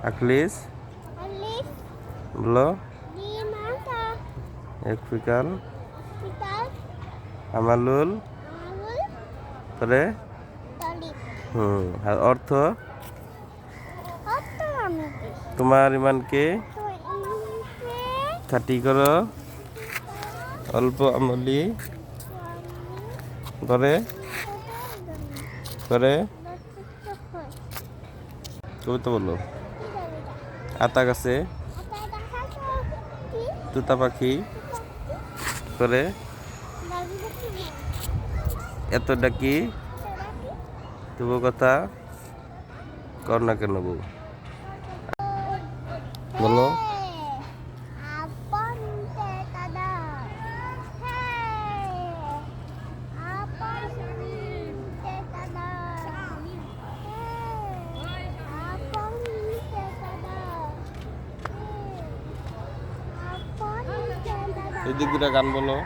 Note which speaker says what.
Speaker 1: Aklis.
Speaker 2: Alis.
Speaker 1: Blo.
Speaker 2: Di mata.
Speaker 1: Ekfikal.
Speaker 2: Fikal.
Speaker 1: Amalul.
Speaker 2: Alul.
Speaker 1: পরে
Speaker 2: Talib.
Speaker 1: আর অর্থ
Speaker 2: Apa kami?
Speaker 1: তোমার ইমানকে
Speaker 2: Tu ini.
Speaker 1: খাঁটি করো, অল্প আমলি করে করে কবিতা বলো। আতা গাছে তুতা পাখি করে এত ডাকি তবু কথা কর না কেন বউ বলো। এদিক দুটা গান বলো।